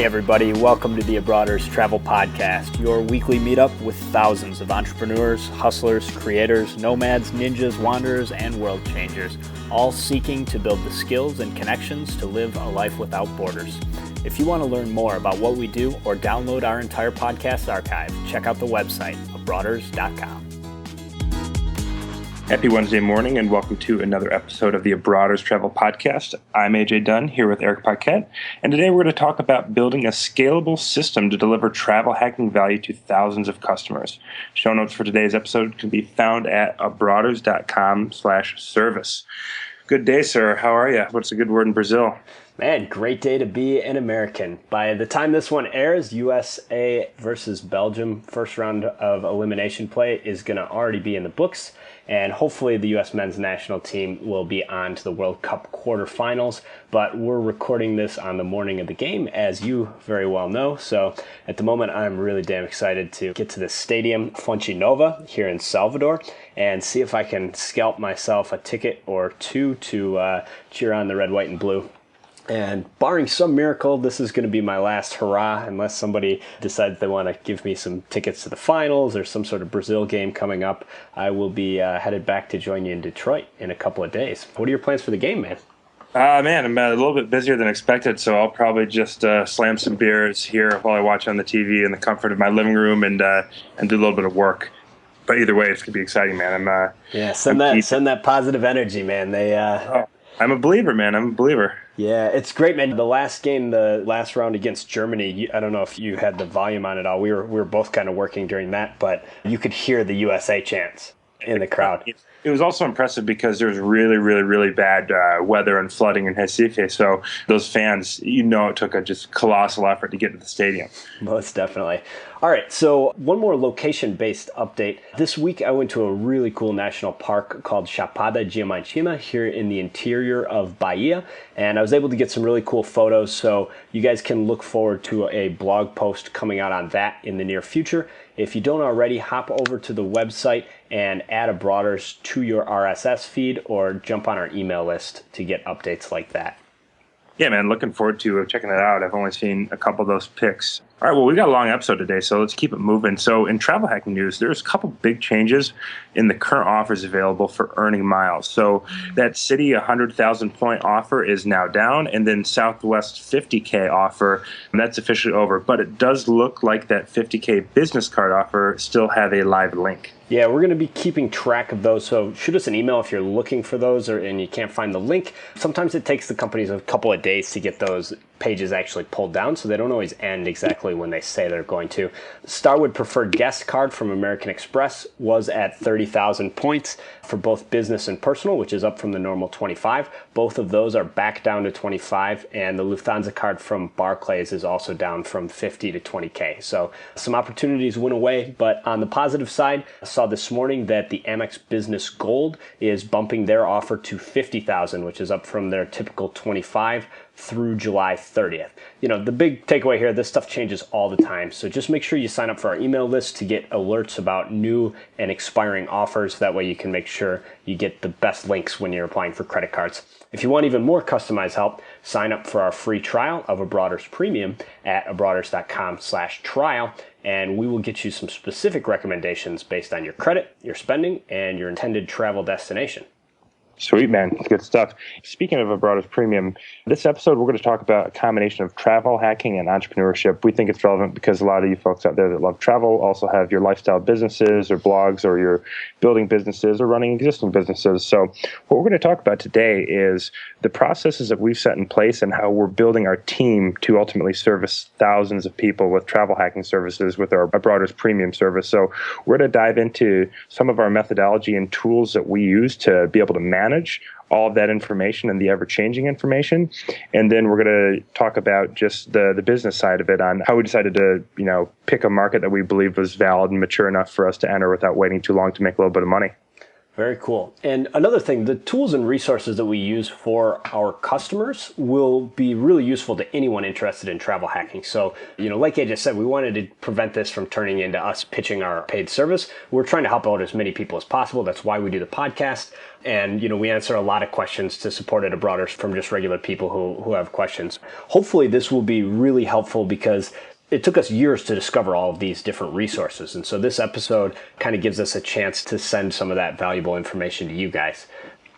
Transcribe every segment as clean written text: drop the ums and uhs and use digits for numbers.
Hey everybody, welcome to the Abroaders Travel Podcast, your weekly meetup with thousands of entrepreneurs, hustlers, creators, nomads, ninjas, wanderers, and world changers, all seeking to build the skills and connections to live a life without borders. If you want to learn more about what we do or download our entire podcast archive, check out the website, abroaders.com. Happy Wednesday morning and welcome to another episode of the Abroaders Travel Podcast. I'm AJ Dunn here with Erik, and today we're going to talk about building a scalable system to deliver travel hacking value to thousands of customers. Show notes for today's episode can be found at abroaders.com/service. Good day, sir. How are you? What's a good word in Brazil? Man, great day to be an American. By the time this one airs, USA versus Belgium first round of elimination play is going to already be in the books. And hopefully the U.S. men's national team will be on to the World Cup quarterfinals. But we're recording this on the morning of the game, as you very well know. So at the moment, I'm really damn excited to get to the stadium, Fonte Nova, here in Salvador, and see if I can scalp myself a ticket or two to cheer on the red, white, and blue. And barring some miracle, this is going to be my last hurrah, unless somebody decides they want to give me some tickets to the finals or some sort of Brazil game coming up. I will be headed back to join you in Detroit in a couple of days. What are your plans for the game, man? Man, I'm a little bit busier than expected, so I'll probably just slam some beers here while I watch on the TV in the comfort of my living room and do a little bit of work. But either way, it's going to be exciting, man. Send that positive energy, man. I'm a believer, man. I'm a believer. Yeah, it's great, man. The last game, the last round against Germany, I don't know if you had the volume on at all. We were both kind of working during that, but you could hear the USA chants in the crowd. It was also impressive because there was really, really, really bad weather and flooding in Recife. So those fans, it took a just colossal effort to get to the stadium. Most definitely. All right, so one more location-based update. This week I went to a really cool national park called Chapada Diamantina here in the interior of Bahia, and I was able to get some really cool photos, so you guys can look forward to a blog post coming out on that in the near future. If you don't already, hop over to the website and add Abroaders to your RSS feed or jump on our email list to get updates like that. Yeah, man, looking forward to checking it out. I've only seen a couple of those pics. All right, well, we got a long episode today, so let's keep it moving. So in travel hacking news, there's a couple big changes in the current offers available for earning miles. So that City 100,000 point offer is now down, and then Southwest 50K offer, that's officially over. But it does look like that 50K business card offer still have a live link. Yeah, we're going to be keeping track of those, so shoot us an email if you're looking for those and you can't find the link. Sometimes it takes the companies a couple of days to get those pages actually pulled down, so they don't always end exactly when they say they're going to. Starwood Preferred Guest Card from American Express was at 30,000 points for both business and personal, which is up from the normal 25. Both of those are back down to 25, and the Lufthansa card from Barclays is also down from 50 to 20K. So some opportunities went away, but on the positive side, I saw this morning that the Amex Business Gold is bumping their offer to 50,000, which is up from their typical 25 through July 30th. The big takeaway here, this stuff changes all the time. So just make sure you sign up for our email list to get alerts about new and expiring offers. That way you can make sure you get the best links when you're applying for credit cards. If you want even more customized help, sign up for our free trial of Abroaders Premium at abroaders.com/trial, and we will get you some specific recommendations based on your credit, your spending, and your intended travel destination. Sweet, man. Good stuff. Speaking of Abroaders Premium, this episode we're going to talk about a combination of travel hacking and entrepreneurship. We think it's relevant because a lot of you folks out there that love travel also have your lifestyle businesses or blogs, or you're building businesses or running existing businesses. So what we're going to talk about today is the processes that we've set in place and how we're building our team to ultimately service thousands of people with travel hacking services with our Abroaders Premium service. So we're going to dive into some of our methodology and tools that we use to be able to manage all of that information and the ever-changing information. And then we're going to talk about just the business side of it, on how we decided to, pick a market that we believed was valid and mature enough for us to enter without waiting too long to make a little bit of money. Very cool. And another thing, the tools and resources that we use for our customers will be really useful to anyone interested in travel hacking. So, like I just said, we wanted to prevent this from turning into us pitching our paid service. We're trying to help out as many people as possible. That's why we do the podcast. And, we answer a lot of questions to support it abroad from just regular people who have questions. Hopefully this will be really helpful because it took us years to discover all of these different resources. And so this episode kind of gives us a chance to send some of that valuable information to you guys.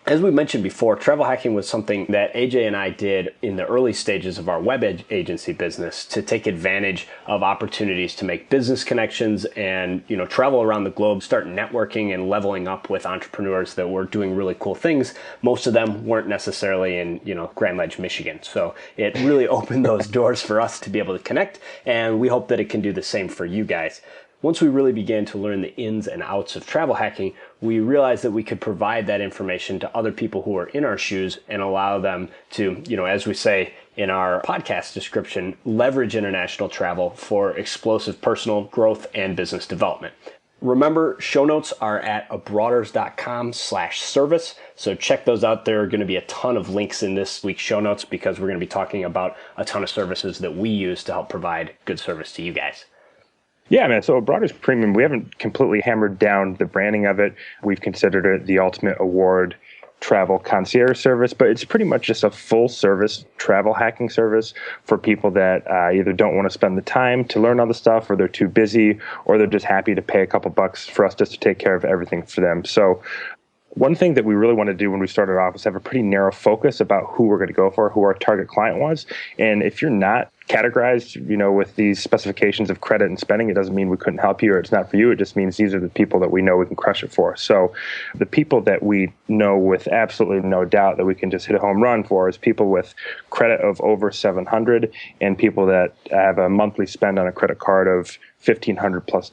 As we mentioned before, travel hacking was something that AJ and I did in the early stages of our web agency business to take advantage of opportunities to make business connections and, travel around the globe, start networking and leveling up with entrepreneurs that were doing really cool things. Most of them weren't necessarily in, Grand Ledge, Michigan. So it really opened those doors for us to be able to connect. And we hope that it can do the same for you guys. Once we really began to learn the ins and outs of travel hacking, we realized that we could provide that information to other people who are in our shoes and allow them to, as we say in our podcast description, leverage international travel for explosive personal growth and business development. Remember, show notes are at abroaders.com/service. So check those out. There are going to be a ton of links in this week's show notes because we're going to be talking about a ton of services that we use to help provide good service to you guys. Yeah, man. So Abroaders Premium, we haven't completely hammered down the branding of it. We've considered it the ultimate award travel concierge service, but it's pretty much just a full service travel hacking service for people that either don't want to spend the time to learn all the stuff, or they're too busy, or they're just happy to pay a couple bucks for us just to take care of everything for them. So one thing that we really wanted to do when we started off was have a pretty narrow focus about who we're going to go for, who our target client was. And if you're not categorized, with these specifications of credit and spending, it doesn't mean we couldn't help you or it's not for you. It just means these are the people that we know we can crush it for. So the people that we know with absolutely no doubt that we can just hit a home run for is people with credit of over 700 and people that have a monthly spend on a credit card of $1,500 plus.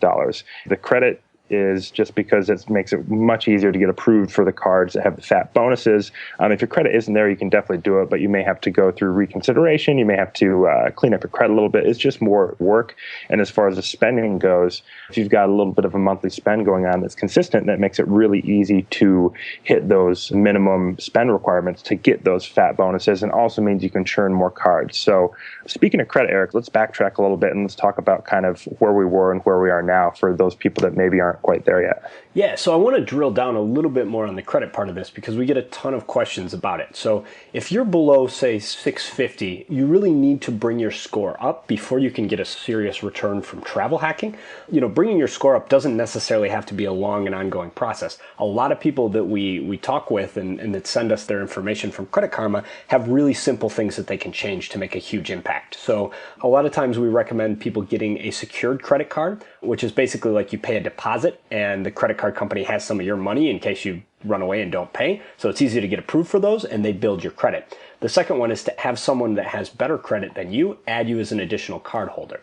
The credit is just because it makes it much easier to get approved for the cards that have the fat bonuses. If your credit isn't there, you can definitely do it, but you may have to go through reconsideration. You may have to clean up your credit a little bit. It's just more work. And as far as the spending goes, if you've got a little bit of a monthly spend going on that's consistent, that makes it really easy to hit those minimum spend requirements to get those fat bonuses, and also means you can churn more cards. So speaking of credit, Eric, let's backtrack a little bit and let's talk about kind of where we were and where we are now for those people that maybe aren't quite there yet. Yeah, so I want to drill down a little bit more on the credit part of this because we get a ton of questions about it. So if you're below, say, 650, you really need to bring your score up before you can get a serious return from travel hacking. Bringing your score up doesn't necessarily have to be a long and ongoing process. A lot of people that we talk with and that send us their information from Credit Karma have really simple things that they can change to make a huge impact. So a lot of times we recommend people getting a secured credit card, which is basically like you pay a deposit and the credit card company has some of your money in case you run away and don't pay. So it's easy to get approved for those and they build your credit. The second one is to have someone that has better credit than you add you as an additional card holder.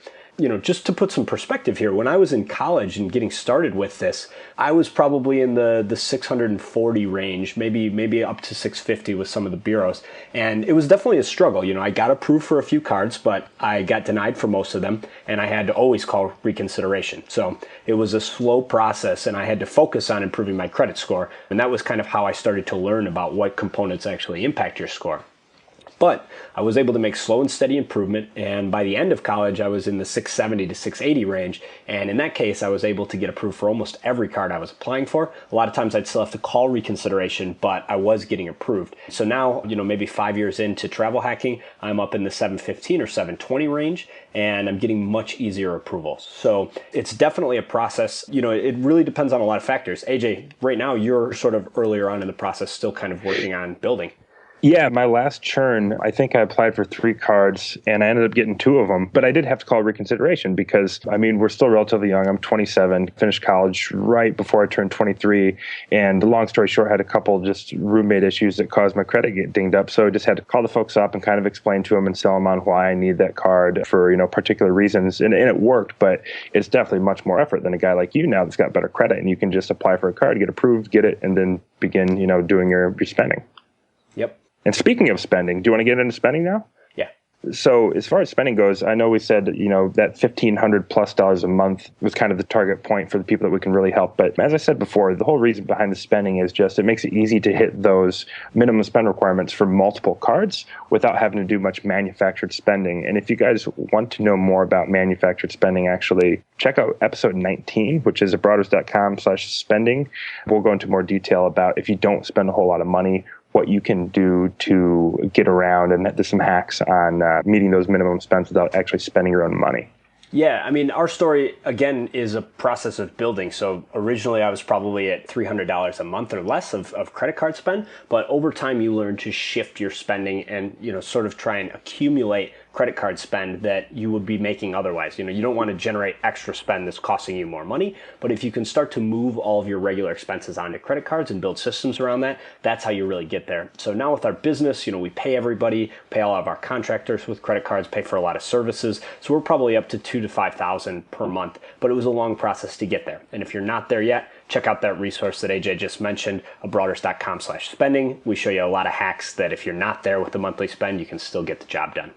Just to put some perspective here, when I was in college and getting started with this, I was probably in the 640 range, maybe up to 650 with some of the bureaus. And it was definitely a struggle. I got approved for a few cards, but I got denied for most of them. And I had to always call reconsideration. So it was a slow process and I had to focus on improving my credit score. And that was kind of how I started to learn about what components actually impact your score. But I was able to make slow and steady improvement, and by the end of college, I was in the 670 to 680 range, and in that case, I was able to get approved for almost every card I was applying for. A lot of times I'd still have to call reconsideration, but I was getting approved. So now, maybe 5 years into travel hacking, I'm up in the 715 or 720 range, and I'm getting much easier approvals. So it's definitely a process. It really depends on a lot of factors. AJ, right now, you're sort of earlier on in the process, still kind of working on building. Yeah, my last churn, I think I applied for 3 cards and I ended up getting 2 of them. But I did have to call reconsideration because, we're still relatively young. I'm 27, finished college right before I turned 23. And the long story short, I had a couple just roommate issues that caused my credit to get dinged up. So I just had to call the folks up and kind of explain to them and sell them on why I need that card for, particular reasons. And it worked, but it's definitely much more effort than a guy like you now that's got better credit. And you can just apply for a card, get approved, get it, and then begin, doing your spending. Yep. And speaking of spending, do you want to get into spending now? Yeah. So as far as spending goes, I know we said, that $1,500+ a month was kind of the target point for the people that we can really help. But as I said before, the whole reason behind the spending is just it makes it easy to hit those minimum spend requirements for multiple cards without having to do much manufactured spending. And if you guys want to know more about manufactured spending, actually check out episode 19, which is abroaders.com/spending. We'll go into more detail about if you don't spend a whole lot of money, what you can do to get around, and there's some hacks on meeting those minimum spends without actually spending your own money. Yeah, I mean, our story, again, is a process of building. So originally I was probably at $300 a month or less of credit card spend, but over time you learn to shift your spending and, sort of try and accumulate credit card spend that you would be making otherwise. You don't want to generate extra spend that's costing you more money, but if you can start to move all of your regular expenses onto credit cards and build systems around that, that's how you really get there. So now with our business, we pay everybody, pay all of our contractors with credit cards, pay for a lot of services. So we're probably up to $2,000 to $5,000 per month, but it was a long process to get there. And if you're not there yet, check out that resource that AJ just mentioned, abroaders.com/spending. We show you a lot of hacks that if you're not there with the monthly spend, you can still get the job done.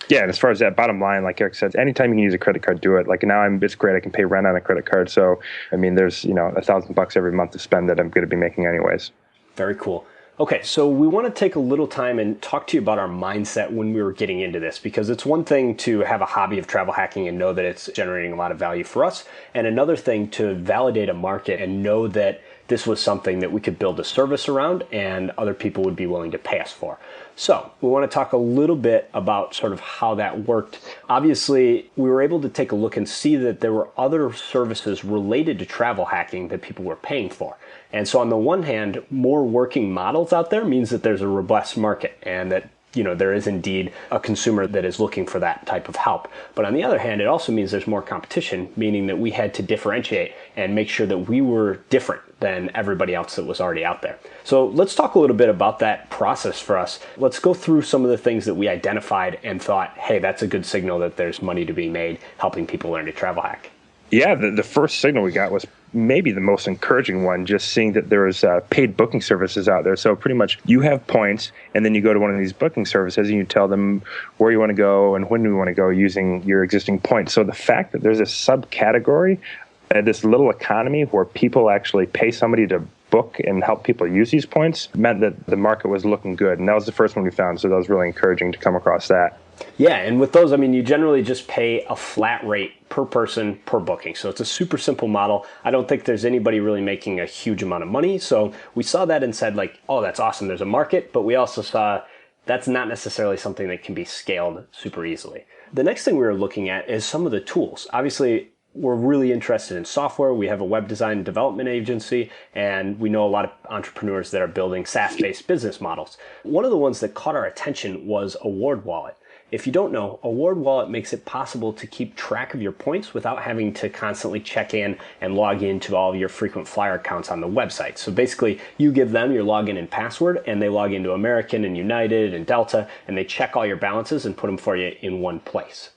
Yeah, and as far as that bottom line, like Erik said, anytime you can use a credit card, do it. Like now, it's great. I can pay rent on a credit card. So, I mean, there's $1,000 every month to spend that I'm going to be making anyways. Very cool. Okay, so we want to take a little time and talk to you about our mindset when we were getting into this, because it's one thing to have a hobby of travel hacking and know that it's generating a lot of value for us, and another thing to validate a market and know that this was something that we could build a service around and other people would be willing to pay us for. So we want to talk a little bit about sort of how that worked. Obviously, we were able to take a look and see that there were other services related to travel hacking that people were paying for. And so on the one hand, more working models out there means that there's a robust market and that there is indeed a consumer that is looking for that type of help. But on the other hand, it also means there's more competition, meaning that we had to differentiate and make sure that we were different than everybody else that was already out there. So let's talk a little bit about that process for us. Let's go through some of the things that we identified and thought, hey, that's a good signal that there's money to be made helping people learn to travel hack. Yeah, the first signal we got was maybe the most encouraging one, just seeing that there was paid booking services out there. So pretty much you have points, and then you go to one of these booking services and you tell them where you want to go and when you want to go using your existing points. So the fact that there's a subcategory, this little economy where people actually pay somebody to book and help people use these points meant that the market was looking good. And that was the first one we found. So that was really encouraging to come across that. Yeah, and with those, I mean, you generally just pay a flat rate per person per booking. So it's a super simple model. I don't think there's anybody really making a huge amount of money. So we saw that and said like, oh, that's awesome. There's a market. But we also saw that's not necessarily something that can be scaled super easily. The next thing we were looking at is some of the tools. Obviously, we're really interested in software. We have a web design and development agency, and we know a lot of entrepreneurs that are building SaaS-based business models. One of the ones that caught our attention was Award Wallet. If you don't know, Award Wallet makes it possible to keep track of your points without having to constantly check in and log into all of your frequent flyer accounts on the website. So basically, you give them your login and password, and they log into American and United and Delta, and they check all your balances and put them for you in one place.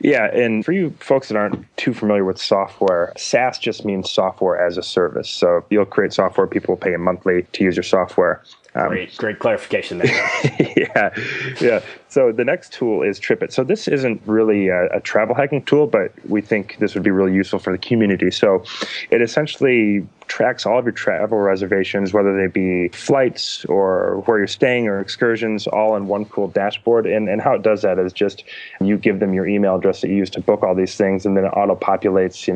Yeah, and for you folks that aren't too familiar with software, SaaS just means software as a service. So you'll create software, people will pay you monthly to use your software. Great clarification there. Yeah. So the next tool is TripIt. So this isn't really a travel hacking tool, but we think this would be really useful for the community. So it essentially tracks all of your travel reservations, whether they be flights or where you're staying or excursions, all in one cool dashboard. And how it does that is just you give them your email address that you use to book all these things, and then it auto-populates,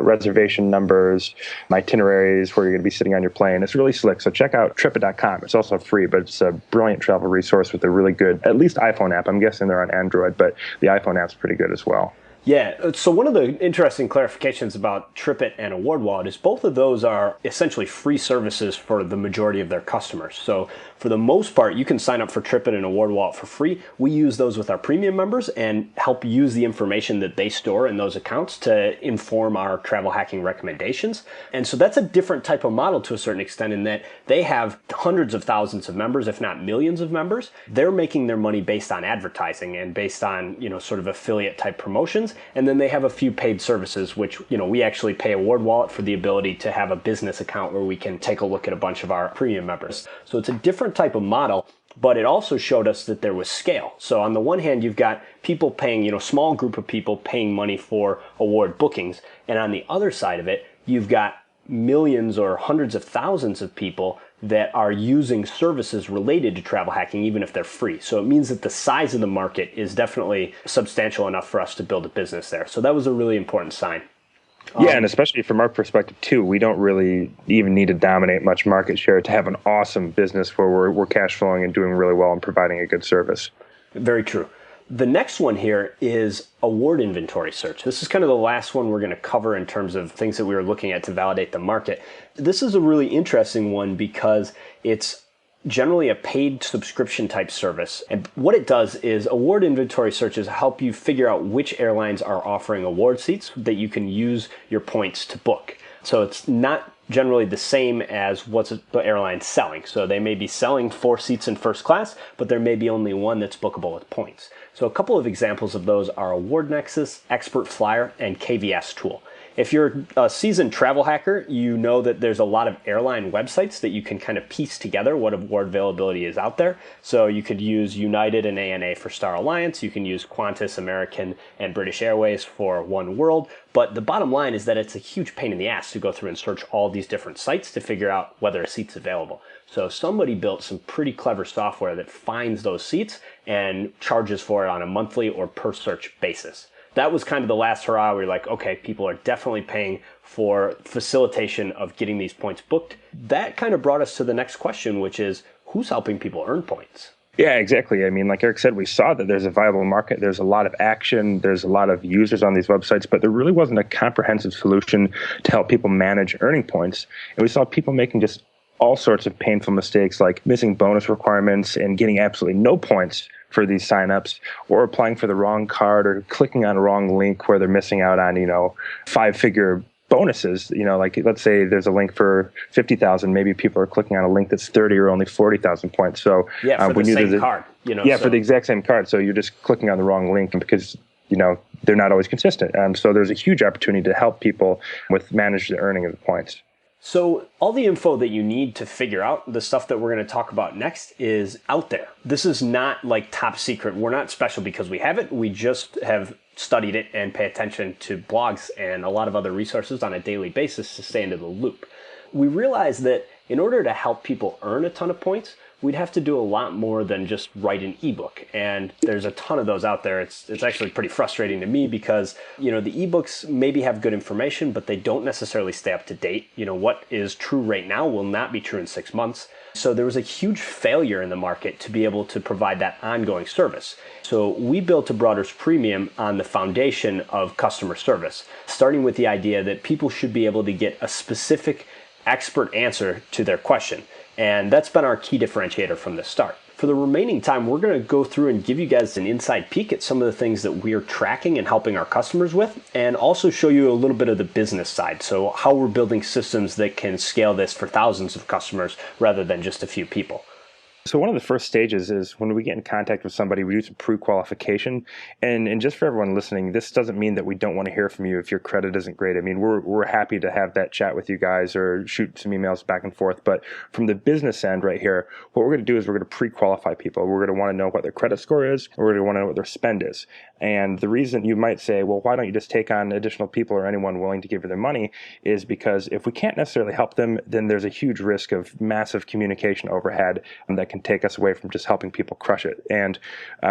reservation numbers, itineraries, where you're going to be sitting on your plane. It's really slick. So check out tripit.com. It's also free, but it's a brilliant travel resource with a really good, at least iPhone app. I'm guessing they're on Android, but the iPhone app's pretty good as well. Yeah, so one of the interesting clarifications about TripIt and Award Wallet is both of those are essentially free services for the majority of their customers. So for the most part, you can sign up for TripIt and Award Wallet for free. We use those with our premium members and help use the information that they store in those accounts to inform our travel hacking recommendations. And so that's a different type of model to a certain extent in that they have hundreds of thousands of members, if not millions of members. They're making their money based on advertising and based on, sort of affiliate type promotions. And then they have a few paid services, which, we actually pay Award Wallet for the ability to have a business account where we can take a look at a bunch of our premium members. So it's a different type of model. but it also showed us that there was scale. So on the one hand, you've got people paying, small group of people paying money for award bookings. And on the other side of it, you've got millions or hundreds of thousands of people that are using services related to travel hacking, even if they're free. So it means that the size of the market is definitely substantial enough for us to build a business there. So that was a really important sign. Yeah, and especially from our perspective too, we don't really even need to dominate much market share to have an awesome business where we're cash flowing and doing really well and providing a good service. Very true. The next one here is award inventory search. This is kind of the last one we're going to cover in terms of things that we were looking at to validate the market. This is a really interesting one because it's generally a paid subscription type service. And what it does is award inventory searches help you figure out which airlines are offering award seats that you can use your points to book. So it's not generally the same as what's the airline selling. So they may be selling 4 seats in first class, but there may be only one that's bookable with points. So a couple of examples of those are Award Nexus, Expert Flyer, and KVS Tool. If you're a seasoned travel hacker, you know that there's a lot of airline websites that you can kind of piece together what award availability is out there. So you could use United and ANA for Star Alliance. You can use Qantas, American, and British Airways for One World. But the bottom line is that it's a huge pain in the ass to go through and search all these different sites to figure out whether a seat's available. So somebody built some pretty clever software that finds those seats and charges for it on a monthly or per search basis. That was kind of the last hurrah where you're like, okay, people are definitely paying for facilitation of getting these points booked. That kind of brought us to the next question, which is who's helping people earn points? Yeah, exactly. I mean, like Erik said, we saw that there's a viable market. There's a lot of action. There's a lot of users on these websites, but there really wasn't a comprehensive solution to help people manage earning points. And we saw people making just all sorts of painful mistakes like missing bonus requirements and getting absolutely no points for these signups, or applying for the wrong card or clicking on a wrong link where they're missing out on, 5-figure bonuses. Like let's say there's a link for 50,000, maybe people are clicking on a link that's 30 or only 40,000 points. So for the same card, for the exact same card. So you're just clicking on the wrong link because they're not always consistent. So there's a huge opportunity to help people with manage the earning of the points. So all the info that you need to figure out the stuff that we're going to talk about next is out there. This is not like top secret. We're not special because we have it. We just have studied it and pay attention to blogs and a lot of other resources on a daily basis to stay into the loop. We realized that in order to help people earn a ton of points, we'd have to do a lot more than just write an ebook. And there's a ton of those out there. It's actually pretty frustrating to me because, the ebooks maybe have good information, but they don't necessarily stay up to date. What is true right now will not be true in 6 months. So there was a huge failure in the market to be able to provide that ongoing service. So we built a Broaders Premium on the foundation of customer service, starting with the idea that people should be able to get a specific expert answer to their question. And that's been our key differentiator from the start. For the remaining time, we're going to go through and give you guys an inside peek at some of the things that we're tracking and helping our customers with, and also show you a little bit of the business side. So how we're building systems that can scale this for thousands of customers rather than just a few people. So one of the first stages is when we get in contact with somebody, we do some pre-qualification. And just for everyone listening, this doesn't mean that we don't want to hear from you if your credit isn't great. I mean, we're happy to have that chat with you guys or shoot some emails back and forth. But from the business end right here, what we're going to do is we're going to pre-qualify people. We're going to want to know what their credit score is, or we're going to want to know what their spend is. And the reason you might say, well, why don't you just take on additional people or anyone willing to give you their money, is because if we can't necessarily help them, then there's a huge risk of massive communication overhead that can take us away from just helping people crush it. And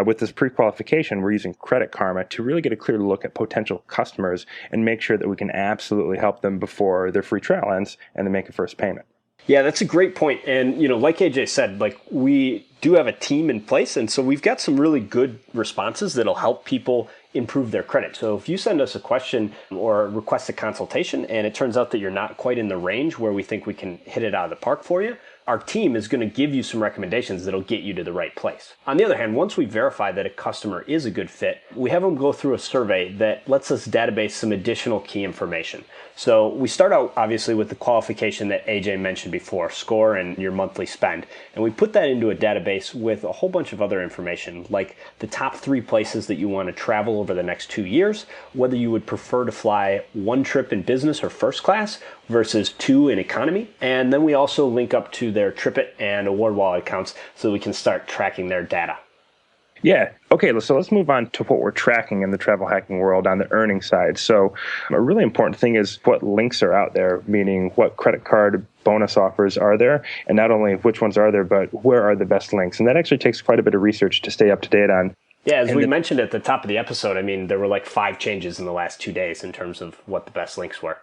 with this pre-qualification, we're using Credit Karma to really get a clear look at potential customers and make sure that we can absolutely help them before their free trial ends and they make a first payment. Yeah, that's a great point. And, like AJ said, we do have a team in place. And so we've got some really good responses that'll help people improve their credit. So if you send us a question or request a consultation and it turns out that you're not quite in the range where we think we can hit it out of the park for you, our team is going to give you some recommendations that'll get you to the right place. On the other hand, once we verify that a customer is a good fit, we have them go through a survey that lets us database some additional key information. So we start out obviously with the qualification that AJ mentioned before, score and your monthly spend. And we put that into a database with a whole bunch of other information, like the top 3 places that you want to travel over the next 2 years, whether you would prefer to fly 1 trip in business or first class versus 2 in economy. And then we also link up to their TripIt and Award Wallet accounts so we can start tracking their data. Yeah. Okay, so let's move on to what we're tracking in the travel hacking world on the earning side. So a really important thing is what links are out there, meaning what credit card bonus offers are there, and not only which ones are there, but where are the best links. And that actually takes quite a bit of research to stay up to date on. Yeah, as we mentioned at the top of the episode, I mean, there were like 5 changes in the last 2 days in terms of what the best links were.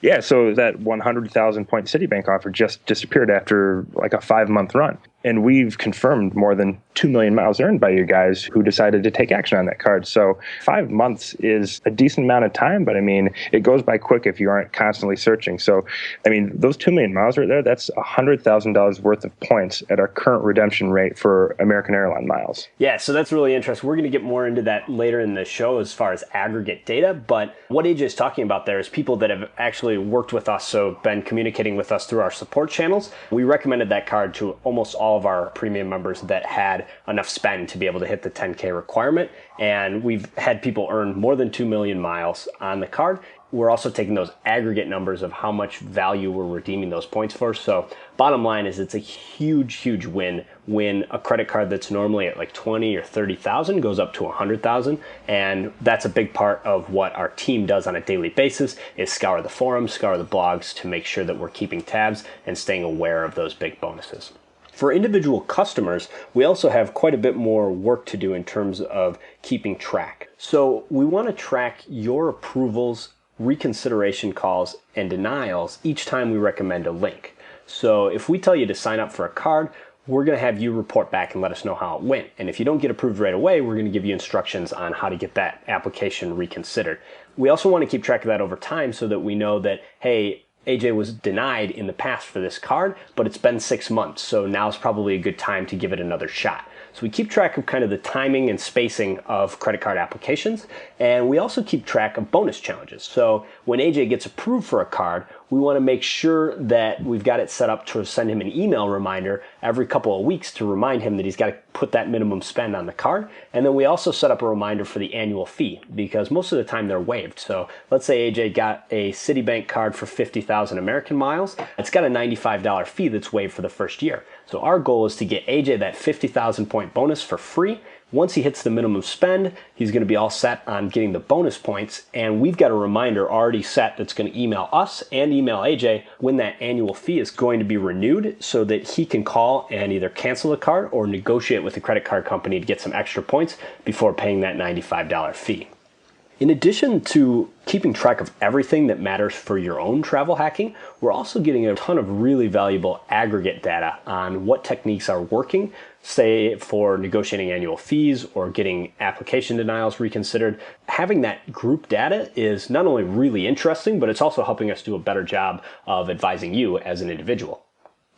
Yeah, so that 100,000 point Citibank offer just disappeared after like a 5-month run. And we've confirmed more than 2 million miles earned by you guys who decided to take action on that card. So 5 months is a decent amount of time, but I mean, it goes by quick if you aren't constantly searching. So, I mean, those 2 million miles right there, that's $100,000 worth of points at our current redemption rate for American Airline miles. Yeah, so that's really interesting. We're going to get more into that later in the show as far as aggregate data. But what AJ is talking about there is people that have actually worked with us, so been communicating with us through our support channels. We recommended that card to almost all of our premium members that had enough spend to be able to hit the 10K requirement. And we've had people earn more than 2 million miles on the card. We're also taking those aggregate numbers of how much value we're redeeming those points for. So bottom line is it's a huge, huge win when a credit card that's normally at like 20 or 30,000 goes up to 100,000. And that's a big part of what our team does on a daily basis is scour the forums, scour the blogs to make sure that we're keeping tabs and staying aware of those big bonuses. For individual customers, we also have quite a bit more work to do in terms of keeping track. So we want to track your approvals, reconsideration calls, and denials each time we recommend a link. So if we tell you to sign up for a card, we're going to have you report back and let us know how it went. And if you don't get approved right away, we're going to give you instructions on how to get that application reconsidered. We also want to keep track of that over time so that we know that, hey, AJ was denied in the past for this card, but it's been 6 months, so now's probably a good time to give it another shot. So we keep track of kind of the timing and spacing of credit card applications, and we also keep track of bonus challenges. So when AJ gets approved for a card, we want to make sure that we've got it set up to send him an email reminder every couple of weeks to remind him that he's got to put that minimum spend on the card. And then we also set up a reminder for the annual fee because most of the time they're waived. So let's say AJ got a Citibank card for 50,000 American miles. It's got a $95 fee that's waived for the first year. So our goal is to get AJ that 50,000 point bonus for free. Once he hits the minimum spend, he's going to be all set on getting the bonus points. And we've got a reminder already set that's going to email us and email AJ when that annual fee is going to be renewed so that he can call and either cancel the card or negotiate with the credit card company to get some extra points before paying that $95 fee. In addition to keeping track of everything that matters for your own travel hacking, we're also getting a ton of really valuable aggregate data on what techniques are working, say for negotiating annual fees or getting application denials reconsidered. Having that group data is not only really interesting, but it's also helping us do a better job of advising you as an individual.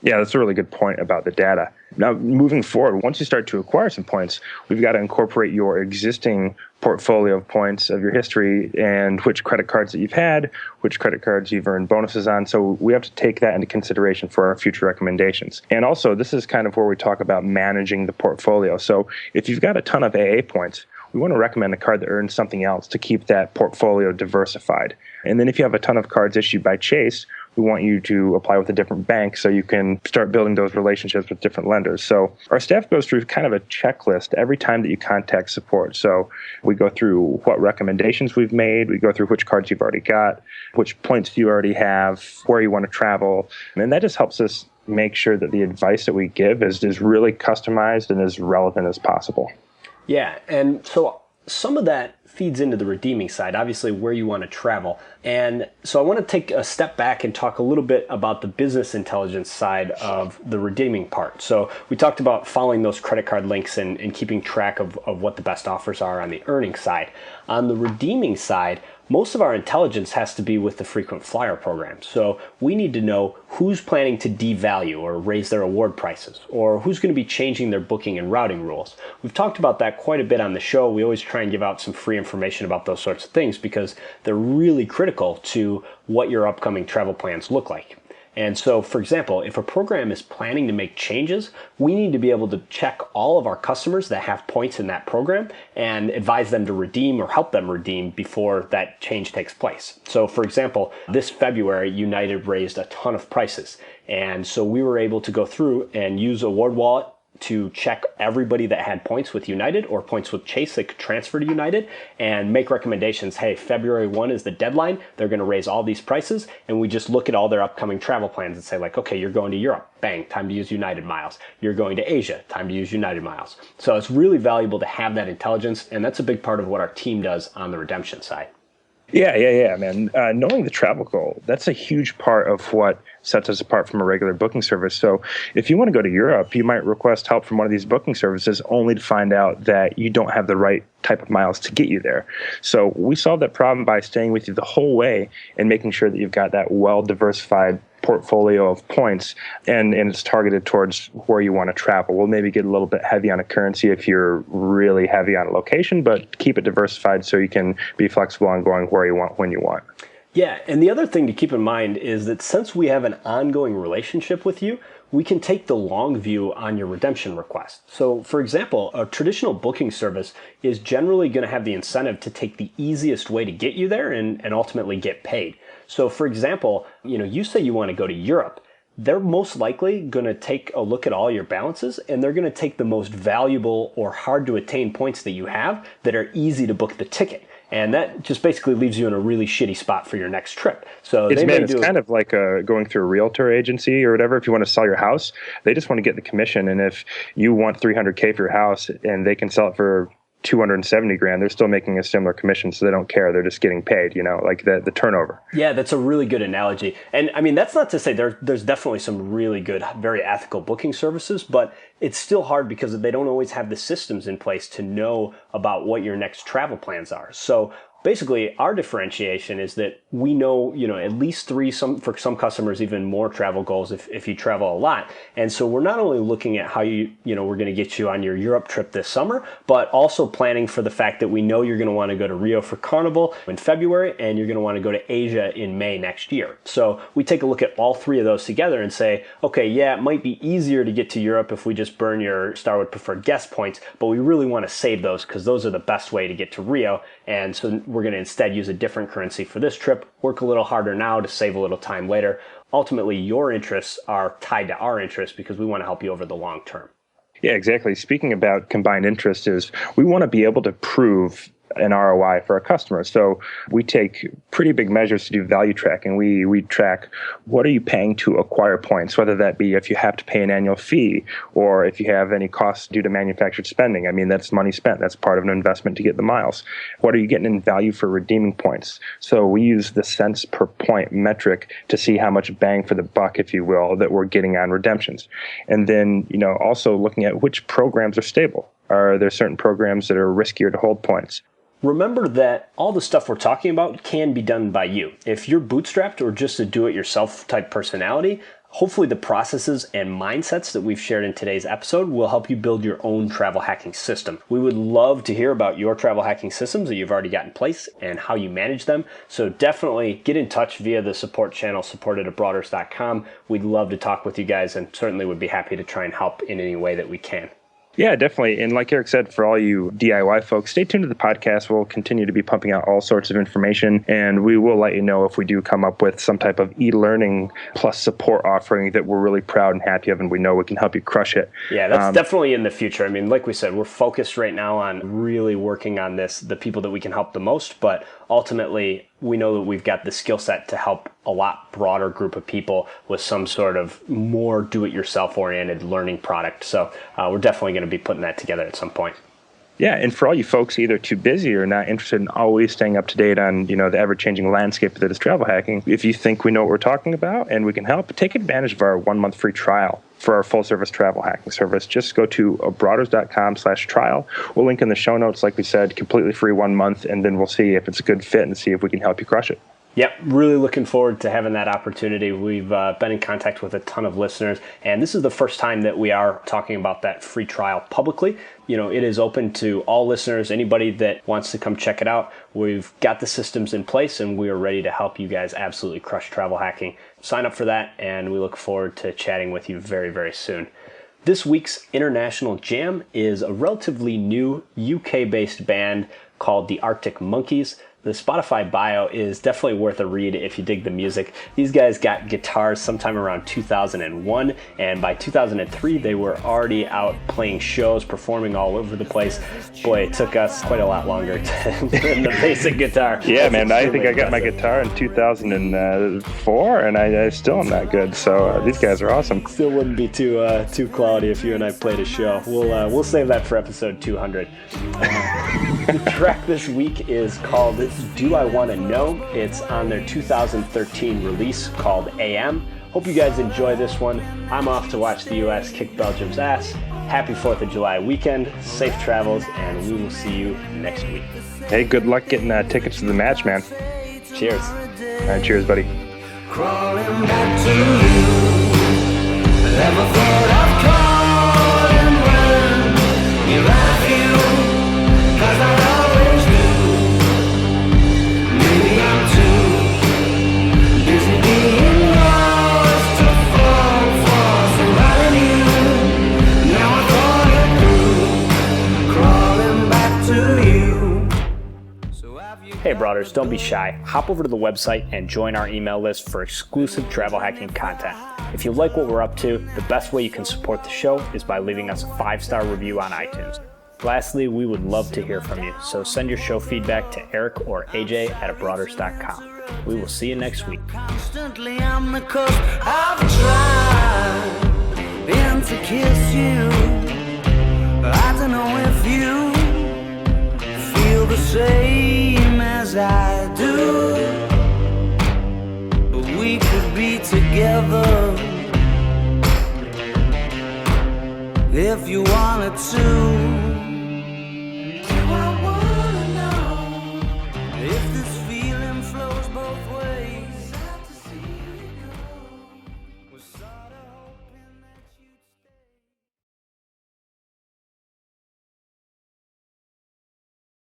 Yeah, that's a really good point about the data. Now, moving forward, once you start to acquire some points, we've got to incorporate your existing portfolio of points of your history and which credit cards that you've had, which credit cards you've earned bonuses on. So we have to take that into consideration for our future recommendations. And also, this is kind of where we talk about managing the portfolio. So if you've got a ton of AA points, we want to recommend a card that earns something else to keep that portfolio diversified. And then if you have a ton of cards issued by Chase, we want you to apply with a different bank so you can start building those relationships with different lenders. So our staff goes through kind of a checklist every time that you contact support. So we go through what recommendations we've made, we go through which cards you've already got, which points you already have, where you want to travel. And that just helps us make sure that the advice that we give is really customized and as relevant as possible. Yeah, and so some of that feeds into the redeeming side, obviously where you want to travel. And so I want to take a step back and talk a little bit about the business intelligence side of the redeeming part. So we talked about following those credit card links and keeping track of what the best offers are on the earning side. On the redeeming side, most of our intelligence has to be with the frequent flyer program. So we need to know who's planning to devalue or raise their award prices, or who's going to be changing their booking and routing rules. We've talked about that quite a bit on the show. We always try and give out some free information about those sorts of things because they're really critical to what your upcoming travel plans look like. And so, for example, if a program is planning to make changes, we need to be able to check all of our customers that have points in that program and advise them to redeem or help them redeem before that change takes place. So, for example, this February, United raised a ton of prices. And so we were able to go through and use Award Wallet to check everybody that had points with United or points with Chase that could transfer to United and make recommendations. Hey, February 1 is the deadline. They're going to raise all these prices. And we just look at all their upcoming travel plans and say like, okay, you're going to Europe. Bang, time to use United miles. You're going to Asia. Time to use United miles. So it's really valuable to have that intelligence. And that's a big part of what our team does on the redemption side. Yeah, man. Knowing the travel goal, that's a huge part of what sets us apart from a regular booking service. So if you want to go to Europe, you might request help from one of these booking services only to find out that you don't have the right type of miles to get you there. So we solved that problem by staying with you the whole way and making sure that you've got that well-diversified portfolio of points, and it's targeted towards where you want to travel. We'll maybe get a little bit heavy on a currency if you're really heavy on a location, but keep it diversified so you can be flexible on going where you want, when you want. Yeah, and the other thing to keep in mind is that since we have an ongoing relationship with you, we can take the long view on your redemption request. So, for example, a traditional booking service is generally going to have the incentive to take the easiest way to get you there and ultimately get paid. So, for example, you say you want to go to Europe. They're most likely going to take a look at all your balances, and they're going to take the most valuable or hard to attain points that you have that are easy to book the ticket. And that just basically leaves you in a really shitty spot for your next trip. So it's kind of like going through a realtor agency or whatever. If you want to sell your house, they just want to get the commission. And if you want $300K for your house and they can sell it for $270,000, they're still making a similar commission, so they don't care. They're just getting paid, like the turnover. Yeah, that's a really good analogy. And I mean, that's not to say there's definitely some really good, very ethical booking services, but it's still hard because they don't always have the systems in place to know about what your next travel plans are. So basically, our differentiation is that we know, at least three, for some customers, even more travel goals if you travel a lot. And so we're not only looking at how we're going to get you on your Europe trip this summer, but also planning for the fact that we know you're going to want to go to Rio for Carnival in February, and you're going to want to go to Asia in May next year. So we take a look at all three of those together and say, okay, yeah, it might be easier to get to Europe if we just burn your Starwood Preferred Guest points, but we really want to save those because those are the best way to get to Rio. And so we're going to instead use a different currency for this trip, work a little harder now to save a little time later. Ultimately, your interests are tied to our interests because we want to help you over the long term. Yeah, exactly. Speaking about combined interest is we want to be able to prove an ROI for our customers. So we take pretty big measures to do value tracking. We track what are you paying to acquire points, whether that be if you have to pay an annual fee or if you have any costs due to manufactured spending. I mean, that's money spent. That's part of an investment to get the miles. What are you getting in value for redeeming points? So we use the cents per point metric to see how much bang for the buck, if you will, that we're getting on redemptions. And then, also looking at which programs are stable. Are there certain programs that are riskier to hold points? Remember that all the stuff we're talking about can be done by you. If you're bootstrapped or just a do-it-yourself type personality, hopefully the processes and mindsets that we've shared in today's episode will help you build your own travel hacking system. We would love to hear about your travel hacking systems that you've already got in place and how you manage them. So definitely get in touch via the support channel, support@abroaders.com. We'd love to talk with you guys and certainly would be happy to try and help in any way that we can. Yeah, definitely. And like Erik said, for all you DIY folks, stay tuned to the podcast. We'll continue to be pumping out all sorts of information, and we will let you know if we do come up with some type of e-learning plus support offering that we're really proud and happy of, and we know we can help you crush it. Yeah, that's definitely in the future. I mean, like we said, we're focused right now on really working on the people that we can help the most, but ultimately, we know that we've got the skill set to help a lot broader group of people with some sort of more do-it-yourself oriented learning product. So we're definitely going to be putting that together at some point. Yeah, and for all you folks either too busy or not interested in always staying up to date on, the ever-changing landscape that is travel hacking, if you think we know what we're talking about and we can help, take advantage of our 1-month free trial for our full-service travel hacking service. Just go to abroaders.com/trial. We'll link in the show notes, like we said, completely free 1 month, and then we'll see if it's a good fit and see if we can help you crush it. Yep, really looking forward to having that opportunity. We've been in contact with a ton of listeners, and this is the first time that we are talking about that free trial publicly. It is open to all listeners, anybody that wants to come check it out. We've got the systems in place, and we are ready to help you guys absolutely crush travel hacking. Sign up for that, and we look forward to chatting with you very, very soon. This week's International Jam is a relatively new UK-based band called the Arctic Monkeys. The Spotify bio is definitely worth a read if you dig the music. These guys got guitars sometime around 2001, and by 2003 they were already out playing shows, performing all over the place. Boy, it took us quite a lot longer to learn the basic guitar. Yeah, man, I think I got my guitar in 2004, and I still am that good, so these guys are awesome. Still wouldn't be too quality if you and I played a show. We'll save that for episode 200. The track this week is called Do I Want to Know? It's on their 2013 release called AM. Hope you guys enjoy this one. I'm off to watch the U.S. kick Belgium's ass. Happy 4th of July weekend, safe travels, and we will see you next week. Hey, good luck getting tickets to the match, man. Cheers. All right, cheers, buddy. Crawling back to you. Never thought I'd call and run. You love you, 'cause I always do. Maybe I'm too busy being lost to fall for somebody new. Now I thought it through. Crawling back to you. So have you Hey, brothers, don't be shy. Hop over to the website and join our email list for exclusive travel hacking content. If you like what we're up to, the best way you can support the show is by leaving us a 5-star review on iTunes. Lastly, we would love to hear from you, so send your show feedback to Erik or AJ at abroaders.com. We will see you next week. Constantly on the coast, I've tried been to kiss you. I don't know if you feel the same as I do, but we could be together if you wanted to.